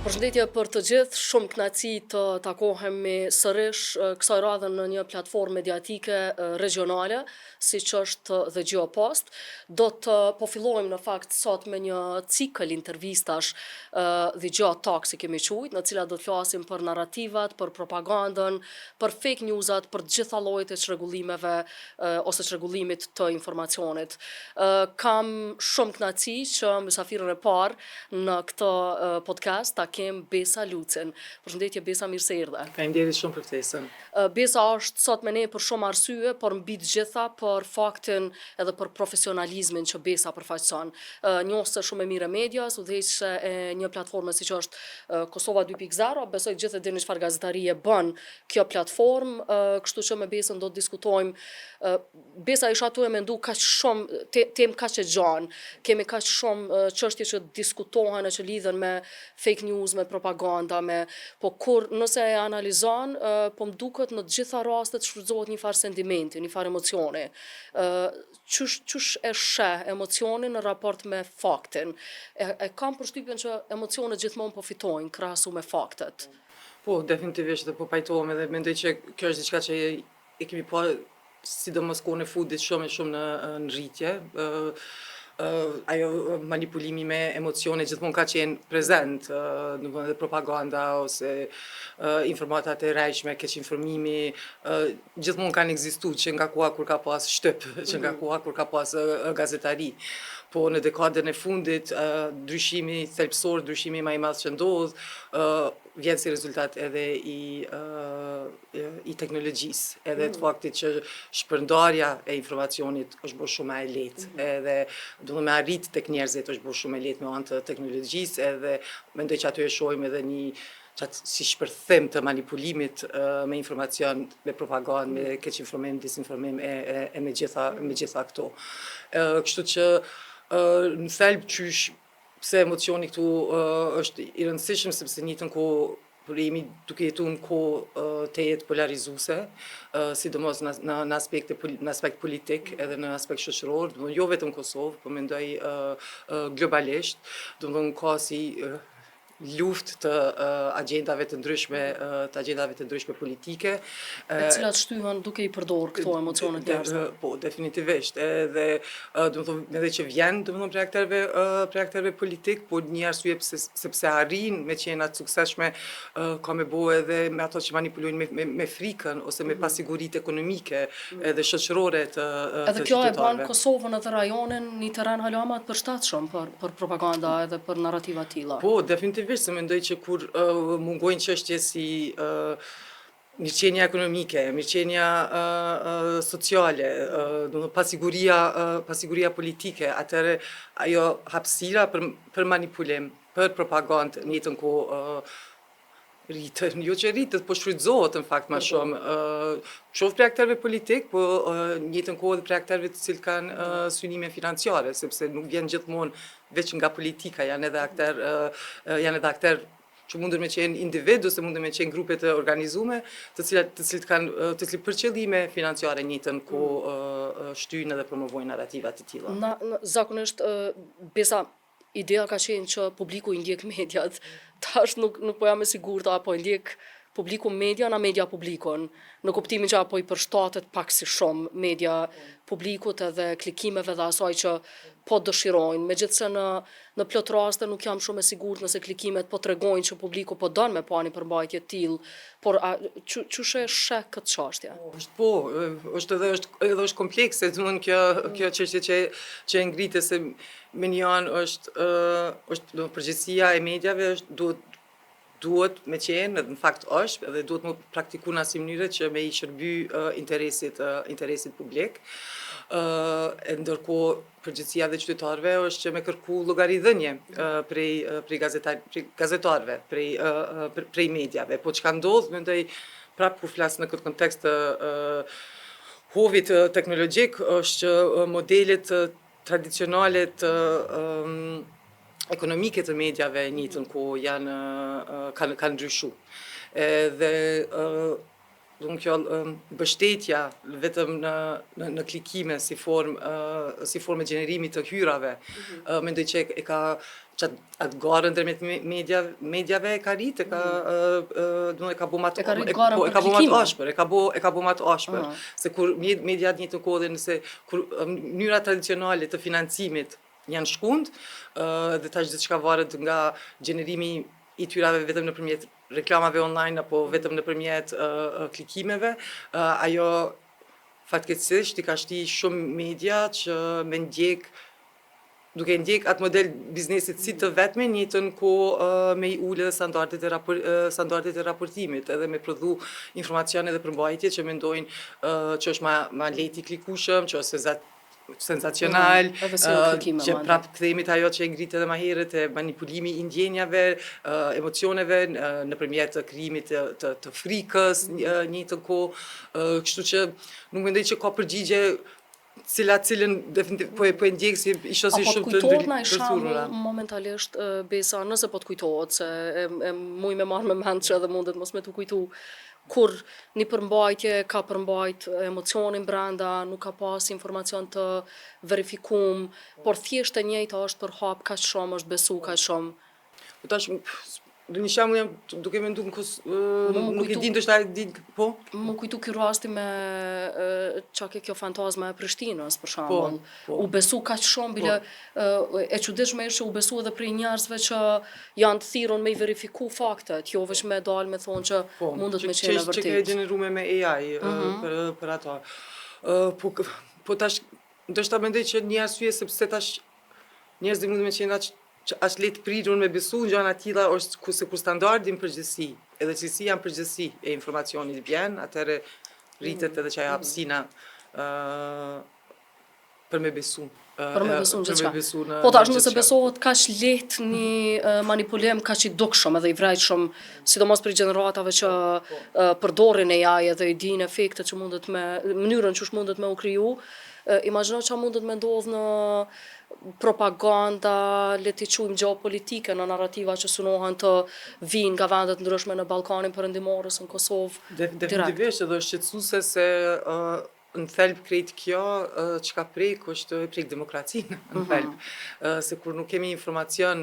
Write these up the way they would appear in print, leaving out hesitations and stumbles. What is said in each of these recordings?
Përshëndetje për të gjithë, shumë kënaqësi të takohemi sërish kësaj radhe në një platformë mediatike regionale, siç është The Geopost. Do të po fillojmë në fakt sot me një cikël intervistash The Geo Talks i kemi quajtur, në cilat do të flasim për narrativat, për propagandën, për fake newsat, për të gjitha llojet e çrregullimeve ose çrregullimit të informacionit. Kam shumë kënaqësi që mysafirën e parë në këtë podcast ta kem Besa Lucin. Përshëndetje Besa, mirë se erdhe. Faleminderit shumë për ftesën. Besa është sot me ne për shumë arsye, por mbi të gjitha për faktin edhe për profesionalizmin që Besa përfaqëson. Njohse shumë e mirë e medias, udhëheqëse e një platforme siç është Kosova 2.0, besoj gjithë e dini çfarë gazetarie bën kjo platformë, kështu që me Besën do të diskutojmë. Besa isha tu e mendu kaq shumë temë kaq e gjanë. Kemi kaq shumë çështje që diskutohen e që lidhen me fake news, me propaganda, po kur nëse e analizon, po më duket në të gjitha rastet shfrytëzohet një farë sentimenti, një farë emocioni. Qysh e sheh emocionin në raport me faktin? E kam përshtypjen që emocionet gjithmonë po fitojnë krahasu me faktet. Po, definitivisht dhe po pajtohem edhe mendoj që kjo është diçka që e kemi pa sidomos kohën e fundit shumë në rritje. Ajo manipulimi me emocione gjithmonë ka qenë prezent, domethënë edhe propaganda ose informatat e rrejshme, keq informimi, gjithmonë kanë ekzistuar që nga koha kur ka pas shtyp, që nga koha kur ka pas gazetari. Po në dekadën e fundit, ndryshimi thelbësor, ndryshimi më i madh që ndodh, vjen si rezultat edhe i teknologjisë, edhe të faktit që shpërndarja e informacionit është bërë shumë e lehtë, edhe do me arrit tek njerëzit është bërë shumë e lehtë me anë të teknologjisë, edhe mendoj që aty e shohim edhe një si shpërthim të manipulimit me informacion, me propagandë, me keq informim, disinformim e me gjitha këto. Kështu që në thelb qysh pse emocioni këtu është i rëndësishëm sepse në njëjtën kohë por jemi duke jetuar në kohë të jetë polarizuese, sidomos në aspekt politik edhe në aspekt shoqëror, jo vetëm në Kosovë, por mendoj globalisht, domethënë ka si luftë të agjendave të ndryshme politike. E cilat shtyhen duke i përdorur këto emocione të jashta. Po, definitivisht. Edhe domethënë edhe që vjen domethënë prej aktorëve politik, po një arsye sepse arrin me qenë atë suksesshme ka me bëu edhe me ato që manipulojnë me frikën ose me pasiguritë ekonomike edhe shoqërore të edhe kjo e bën Kosovën edhe rajonin një terren halama të përshtatshëm për propaganda edhe për narrativa të tilla. Po, definitivisht se mendoj që kur mungojnë çështje si mirëqenia ekonomike, mirëqenia sociale, pasiguria politike, atëherë ajo hapësira për manipulim, për propagandë në njëjtën kohë rritët, jo që rritët, po shfrytëzohet në fakt më shumë, qoftë prej aktorëve politik, po në njëjtën kohë edhe prej aktorëve të cilët kanë synime financiare, sepse nuk vjen gjithmonë veç nga politika, janë edhe aktorë që mundën me qenë individ ose mundën me qenë grupe të organizume, të cilët për qëllime financiare njëjtën kohë shtyjnë edhe promovojnë narrativa të tilla. Zakonisht Besa, ideja ka qenë që publiku i ndjek mediat, tash nuk po jam e sigurt apo i ndjek publiku media na media publikun, në kuptimin që apo i përshtatet pak si shumë media publikut edhe klikimeve dhe asaj që po dëshirojnë, megjithse në plot raste nuk jam shumë e sigurt nëse klikimet po tregojnë që publiku po don me pa një përmbajtje të tillë, por çush e sheh këtë çështje? Është komplekse, domethënë kjo çështje që e ngritet se me një anë është përgjegjësia e mediave duhet me qenë, në fakt është, edhe duhet më praktiku në asnjë mënyrë që me i shërby interesit publik. Ndërkohë përgjegjësia dhe qytetarëve është që me kërku llogaridhënie prej gazetarëve, prej mediave. Po çka ndodh, mendoj prapë kur flas në këtë kontekst të hovit teknologjik, është që modelet tradicionale të ekonomike të medjave njëjtën kohë kanë ndryshuar. Dhe kjo mbështetja vetëm në klikime si formë gjenerimi të hyrave, mendoj që e ka atë garën ndërmjet medjave e ka rritë, e ka bu matë ashpër, e ka bu matë ashpër, se kur mediat një të kodin, se kur mënyra tradicionale të financimit janë shkund, dhe tash gjithçka varet nga gjenerimi i tyrave vetëm nëpërmjet reklamave online apo vetëm nëpërmjet klikimeve, ajo fatkeqësisht i ka shti shumë media që duke ndjek atë model biznesit si të vetme, njëtën kohë me i ulë standardet e raportimit, edhe me prodhu informacione dhe përmbajtje që mendojnë që është ma lehti klikueshëm, që është sensacional, që prapë kthehemi te ajo që e ngritë edhe më herët, e manipulimi i ndjenjave, emocioneve nëpërmjet krijimit të frikës njëjtën kohë, kështu që nuk mendoj që ka përgjigje cilën po e ndjek si ishte shumë të kujtohet na shembull momentalisht Besa, nëse po të kujtohet, se muj me marrë me mend që edhe mundet mos me të kujtu, kur një përmbajtje ka përmbajt emocionin brenda, nuk ka pas informacion të verifikum, por thjesht e njëjta është për hap kaq shumë, është besu kaq shumë. Tash do një shembull jam duke menduar nuk e di ndoshta po. Më kujtu ky rasti me çka kjo fantazma e Prishtinës për shembull. U besu kaq shumë bile e çuditshme është që u besu edhe për njerëzve që janë të thirrur me i verifiku faktet, jo vetëm me dalë me thonë që mundet me qenë vërtet. Që ke gjeneruar me AI për ato. Po tash ndoshta mendoj që një arsye sepse tash njerëzit mund të qenë që është letë prirur me besu në gjëra tilla është se kur standardi në përgjithësi, edhe cilësia në përgjithësi e informacionit vjen, atëherë rritet edhe çaja hapësina për me besu. Për me besu në gjithçka. Po tash nëse besohet kaq lehtë një manipulim kaq i dukshëm edhe i vrejtshëm, sidomos për gjeneratave që përdorin AI edhe i dinë efektet që mundet mënyrën që mundet me u kriju, imagjino çfarë mundet me ndodh në propaganda, le t'i quajmë gjeopolitike, në narrativa që synohen të vinë nga vendet ndryshme në Ballkanin Perëndimorës, në Kosovë. Definitivisht edhe është shqetësuese se në thelb krejt kjo çka prek është prek demokracinë në thelb. Se kur nuk kemi informacion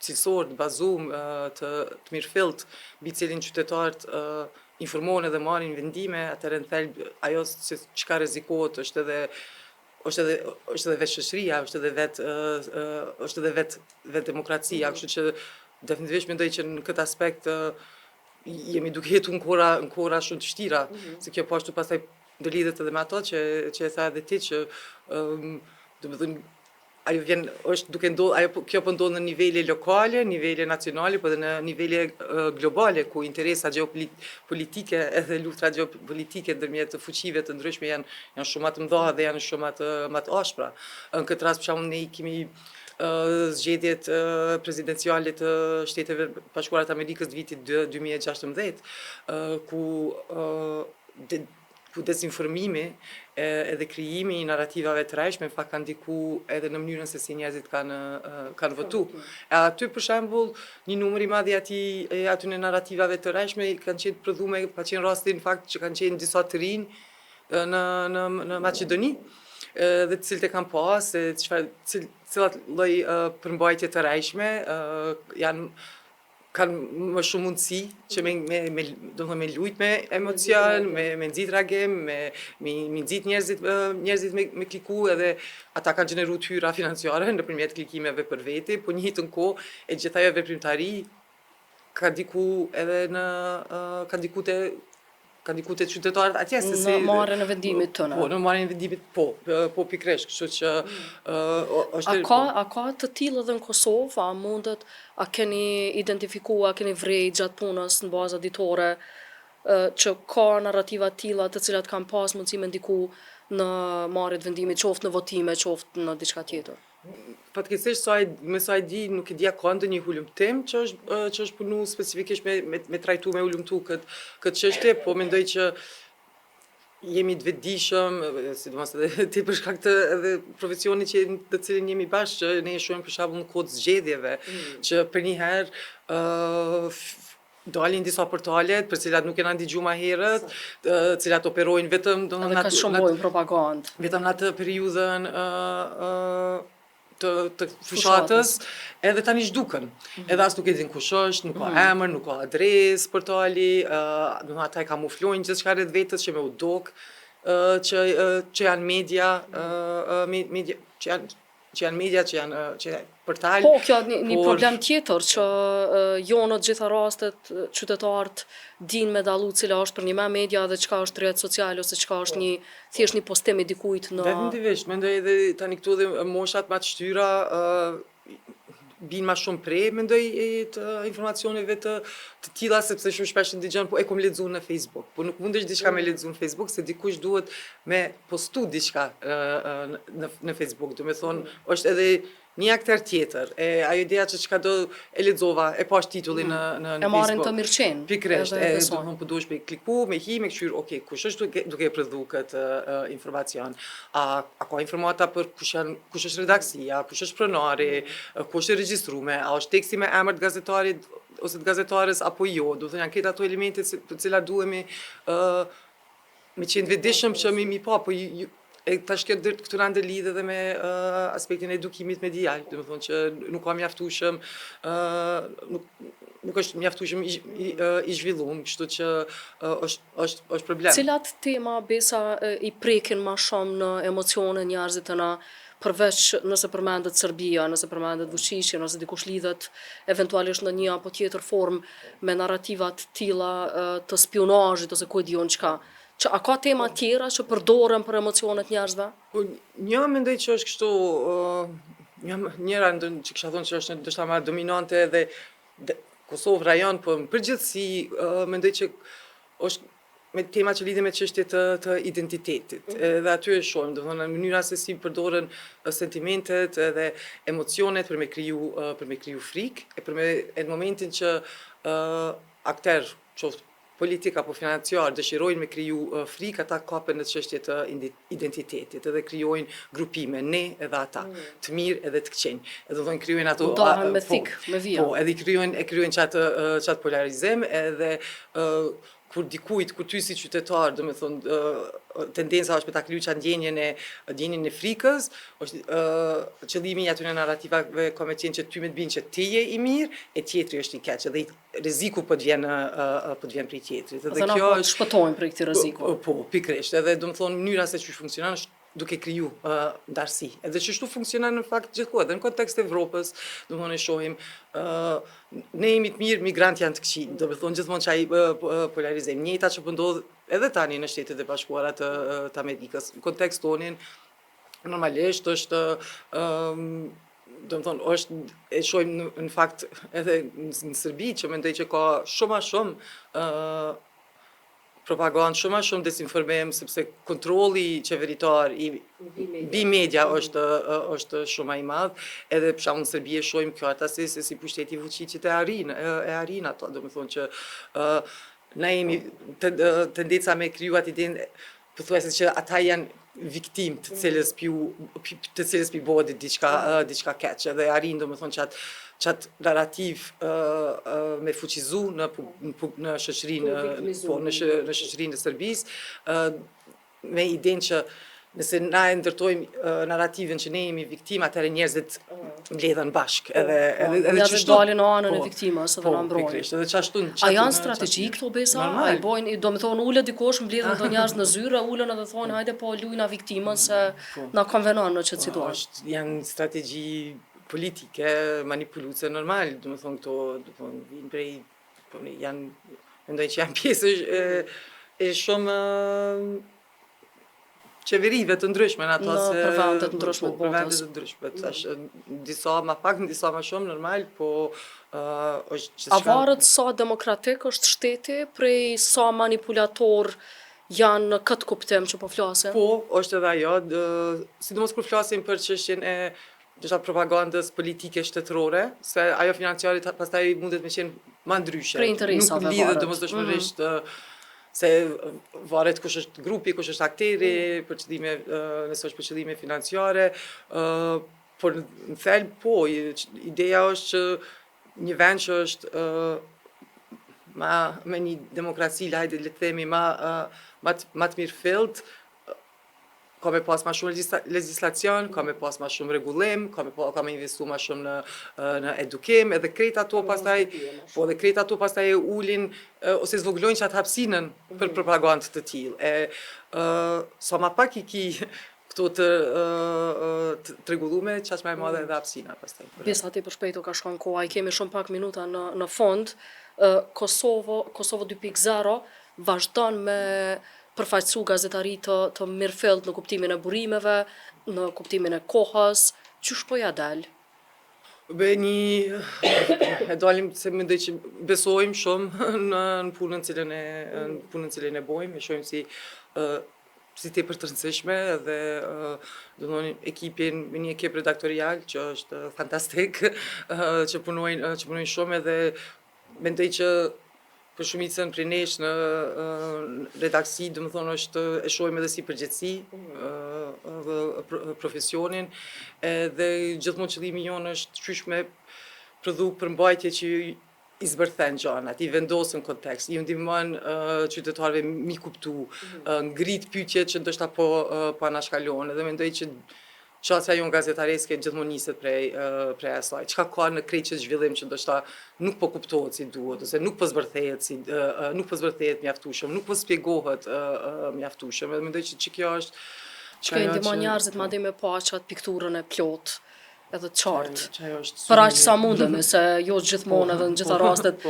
cilësor të bazuar të mirëfillt mbi cilin qytetarët informohen edhe marrin vendime, atëherë në thelb ajo se çka rrezikohet është edhe vetë shoqëria, është edhe vetë demokracia, kështu që definitivisht mendoj që në këtë aspekt jemi duke jetu në kohra shumë të vështira, se kjo po ashtu pastaj do lidhet edhe me ato që e tha edhe ti që domethënë ajo vjen është duke ndodhur kjo po ndodh në nivele lokale, nivele nacionale, po edhe në nivele globale ku interesa gjeopolitike edhe luftra gjeopolitike ndërmjet fuqive të ndryshme janë shumë më të mëdha dhe janë shumë më të ashpra. Në këtë rast për shembull ne kemi zgjedhjet prezidenciale të Shteteve Bashkuara të Amerikës të vitit 2016, ku dezinformimi edhe krijimi i narrativave të rrejshme fakt kanë ndiku edhe në mënyrën se si njerëzit kanë votu. E aty për shembull një numër i madh i atyre narrativave të rrejshme kanë qenë prodhuar ka qenë rasti në fakt që kanë qenë disa të rinj në Maqedoni, dhe të cilët e kanë pas, cilat lloj përmbajtje të rrejshme kanë më shumë mundësi që me lujt me emocion, me nxit reagim, me nxit njerëzit me kliku, edhe ata kanë gjeneru tyra financiare nëpërmjet klikimeve për veti, po njëjtën kohë e gjithë ajo veprimtari ka ndiku edhe ka ndiku te qytetarët atje se si në marrjen e vendimit tënë. Po, në marrjen e vendimit po pikërisht, kështu që është A ka të tillë edhe në Kosovë, a keni identifikuar, a keni vrejt gjatë punës në baza ditore që ka narrativa të tilla të cilat kanë pas mundësi me ndiku në marrjet vendimit, qoftë në votime, qoftë në diçka tjetër? Fatkeqësisht me sa e di, nuk e di a ka ndonjë hulumtim që është punu specifikisht me trajtu me hulumtu këtë çështje, po mendoj që jemi të vetëdijshëm, sidomos edhe ti për shkak të edhe profesionit të cilin jemi bashkë, që ne shohim për shembull në kodë zgjedhjeve, që për një herë dalin disa portale për cilat nuk kena ndigju ma herët, cilat operojnë vetëm Edhe ka shëmbojnë propagandë. vetëm në atë periudhën të fushatës, edhe tani zhduken. Edhe as nuk e din kush është, nuk ka emër, nuk ka adresë portali, ata e kamuflojnë gjithçka rreth vetës që me u dok që janë media, që janë portal. Po, kjo një problem tjetër që jo në të gjitha rastet qytetarët din me dallu cila është për një me media dhe çka është rrjet social ose çka është thjesht një postim i dikujt në. Definitivisht, mendoj edhe tani këtu dhe moshat ma të shtyra bin ma shumë prej, mendoj të informacioneve të tilla, sepse shumë shpesh ndigjon, po e kom lexuar në Facebook. Po nuk mundesh diçka me lexuar në Facebook, se dikush duhet me postu diçka në Facebook. Do me thonë, është edhe një akter tjetër. Ajo ideja që çka do e lexova, e pash titullin në Facebook. E marrin të mirëqen. Pikërisht, do të po duhesh me kliku, me hi, me këshyr, okay, kush është duke e prodhu këtë informacion? A ka informata për kush është redaksia, kush është pronari, kush është regjistruar, a është teksti me emër të gazetarit ose të gazetares apo jo? Do të thonë janë këto ato elemente të cilat duhemi me qenë vetëdijshëm që mi pa, po tash këtu na ndërlidh edhe me aspektin e edukimit medial, do të thonë që nuk ka mjaftueshëm, nuk është mjaftueshëm i zhvilluar, kështu që është problem. Cilat tema besa i prekin më shumë në emocione njerëzit të na, përveç nëse përmendet Serbia, nëse përmendet Vučići, nëse dikush lidhet eventualisht në një apo tjetër formë me narrativa të tilla të spionazhit ose ku e diun çka. A ka tema tjera që përdoren për emocionet njerëzve? Një mendoj që është kështu, njëra që kisha thonë që është ndoshta më dominante edhe Kosovë rajon, po në përgjithësi mendoj që është me tema që lidhen me çështje të identitetit. Edhe aty e shohim, do të thonë në mënyra se si përdoren sentimentet edhe emocionet për me kriju frikë, në momentin që akter, qoftë politik apo financiar dëshirojnë me kriju frikë, ata kapen në çështje të identitetit, edhe krijojnë grupime, ne edhe ata, të mirë edhe të këqenj. Edhe do thonë krijojnë ato Udahen me thikë, me vija. Po, edhe krijojnë çat polarizim, edhe kur ty si qytetar, do me thonë, tendenca është me ta kriju qatë ndjenjen e frikës, qëllimi i atyre narrativave ka me qenë që ty me të binë që ti je i mirë, e tjetri është i keq, edhe rreziku po të vjen prej tjetrit. Dhe na po të shpëtojmë prej këtij rreziku. Po, pikërisht, edhe do me thonë mënyra se çu funksionon është duke kriju ndarësi. Edhe që shtu funksionon në fakt gjithkohë, edhe në kontekst Evropës, do më thonë e shohim, ne jemi të mirë, migrant janë të këqij, do me thonë gjithmonë që ai polarizim. Njëjta që po ndodh edhe tani në Shtetet e Bashkuara të Amerikës. Në kontekst tonin, normalisht është, do më thonë, e shohim në fakt edhe në Serbi, që mendoj që ka shumë propagandë, shumë dezinformim, sepse kontrolli qeveritar i media është shumë i madh, edhe për shembull në Serbi e shohim kjo atasi se si pushteti Vučićit e arrin ato, do të thonë që na jemi tendenca me kriju atë idenë pothuajse që ata janë viktim të cilës pi bëhet diçka keq, edhe arrin do të thonë qatë narrativ me fuqizu në shoqërinë e Serbisë, me idenë që nëse na e ndërtojmë narrativin që ne jemi viktima, atëherë njerëzit mbledhen bashkë. Njerëzit dalin në anën e viktimës edhe na mbrojnë. A janë strategji këto besa? A i bojnë, do me thonë ulet dikosh, mbledhen do njerëz në zyrë, ulen edhe thonë hajde po lujna viktimën se na konvenon në qëtë situatë. Janë strategji politike, manipuluese normal, do me thonë këto, vinë prej, mendoj që janë pjesë e shumë qeverive të ndryshme në ato se... Për vendet të ndryshme të botës. Për vendet të ndryshme. Disa ma pak, disa ma shumë, normal, po është që... A varet sa demokratik është shteti prej sa manipulator janë në këtë kuptim që po flasim? Po, është edhe ajo, sidomos kur flasim për çështjen e propagandës politike shtetërore, se ajo financiare pastaj mundet me qenë ma ndryshe. Prej interesave varet. Nuk lidhet domosdoshmërisht se varet kush është grupi, kush është akteri, për qëllime, nëse është për qëllime financiare, por në thelb po, ideja është që një vend që është me një demokraci, hajde le të themi, ma të mirë fillt, ka me pas ma shumë legislacion, ka me pas ma shumë rregullim, ka me investu ma shumë në edukim, edhe krejt ato pastaj, po edhe krejt ato pastaj ulin ose zvoglojnë që atë hapsinën për propagandë të tillë. Sa ma pak i ki këto të rregullume, qaq më e madhe edhe hapsina pastaj. Besa ti për shpejto ka shkon koha, i kemi shumë pak minuta në fond. Kosovo 2.0 vazhdon me përfaqësu gazetari të mirëfillt në kuptimin e burimeve, në kuptimin e kohës, qysh po ja dal? E dalim se mendoj që besojmë shumë në punën cilën e bojmë, e shohim si tepër të rëndësishme dhe ekipin, një ekip redaktorial që është fantastik, që punojnë shumë edhe mendoj që për shumicën prej nesh në redaksi, domethënë e shohim edhe si përgjithësi profesionin, dhe gjithmonë qëllimi jonë është qysh me prodhu përmbajtje që i zbërthen gjanat, i vendosin kontekst, i ndihmon qytetarëve mi kuptu, ngrit pyetjet që ndoshta po anashkalon, edhe mendoj që qasja jonë gazetareske gjithmonë niset prej asaj. Çka ka në krejt që zhvillim që ndoshta nuk po kuptohet si duhet, ose nuk po zbërthehet mjaftueshëm, nuk po spjegohet mjaftueshëm. Edhe mendoj që kjo është Që i ndihmon njerëzit madje me pa qatë pikturën e plot edhe të qartë. është Për aq sa mundemi, se jo gjithmonë edhe në gjitha rastet,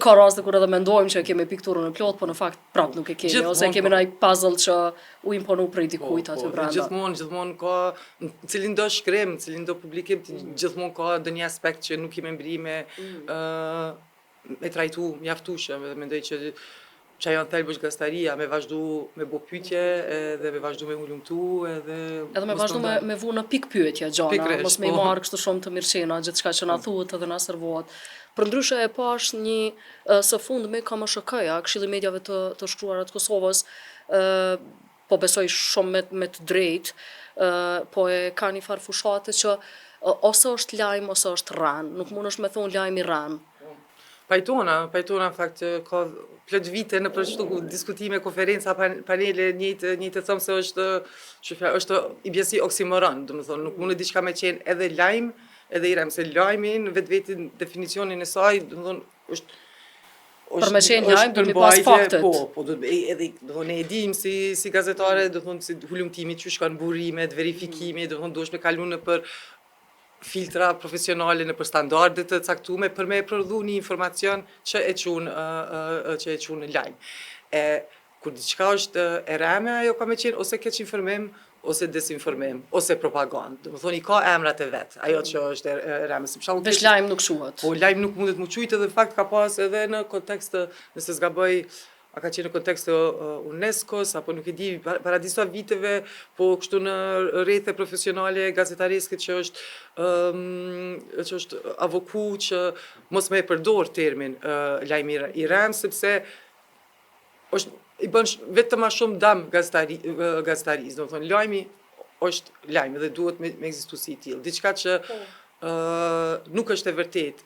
ka raste kur edhe mendojmë që kemi pikturën e plot, po në fakt prap nuk e kemi, ose kemi ndaj puzzle që u imponu prej dikujt aty brenda. Gjithmonë ka, cilin do shkrim, cilin do publikim, gjithmonë ka ndonjë aspekt që nuk i membri me trajtu mjaftueshëm, dhe mendoj që që janë thelb është gastaria, me vazhdu me bo pyetje, edhe me vazhdu me hulumtu, edhe me vazhdu me vu në pik pyetje gjana, mos me i marrë kështu shumë të mirëqena, gjithçka që na thuhet edhe na servohet. Përndryshe e pash një së fundmi KMSHK-ja, Këshilli i Mediave të Shkruara të Kosovës, po besoj shumë me të drejtë, po e ka një farë fushate që ose është lajm ose është ran, nuk mundesh me thonë lajm i ran. Pajtona në fakt ka plot vite në përshtu diskutime, konferenca, panele, një të thëmë se është i bjesi oksimoron, domethënë nuk mund diçka me qenë edhe lajm, edhe i ram, se lajmin vetë definicionin e saj, domethënë është për me qenë lajm, do mi pas faktet. Po, edhe ne e dim si gazetare, do thonë si hulumtimi që shkon burimet, verifikimi, do thonë duhesh me kalu në për filtra profesionale në për standardet të caktume për me prodhu një informacion që e qunë në lajm. Kur diçka është e reme, ajo ka me qenë ose keq informim, ose desinformim, ose propagandë. Do më thoni, ka emrat e vetë, ajo që është e reme. Vesh lajm nuk shuhet. Po, lajm nuk mundet mu qujtë, edhe fakt ka pas edhe në kontekst, nëse s'gaboj, a ka qenë në kontekst të UNESCO-s, apo nuk e di, para disa viteve, po kështu në rrethe profesionale gazetareske që është avoku që mos me e përdor termin lajm i rem, sepse i bën vetëm ma shumë dam gazetarisë, do të thonë, lajmi është lajm dhe duhet me ekzistu si i tillë. Diçka që nuk është e vërtet,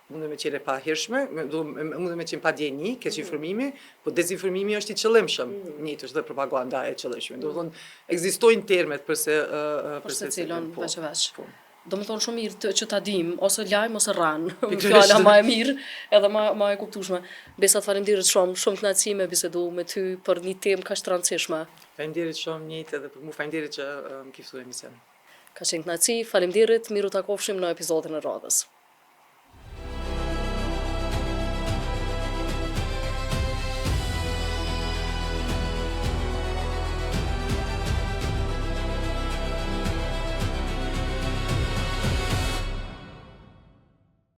mund me qenë e pahirshme, mund me qenë pa djeni, keq informimi, po dezinformimi është i qëllimshëm, njëjtë është dhe propaganda e qëllimshme. Do të thonë, ekzistojnë termet për se cilën veç e veç. Do më thonë shumë mirë që ta dim, ose lajm ose ran, fjala ma e mirë edhe ma e kuptueshme. Besa, faleminderit shumë, shumë kënaqësi me bisedu me ty për një temë kaq të rëndësishme. Faleminderit shumë njëjtë edhe për mua, faleminderit që më ke ftuar në emision. Ka qenë kënaqësi, faleminderit, miru takofshim në episodin e radhës.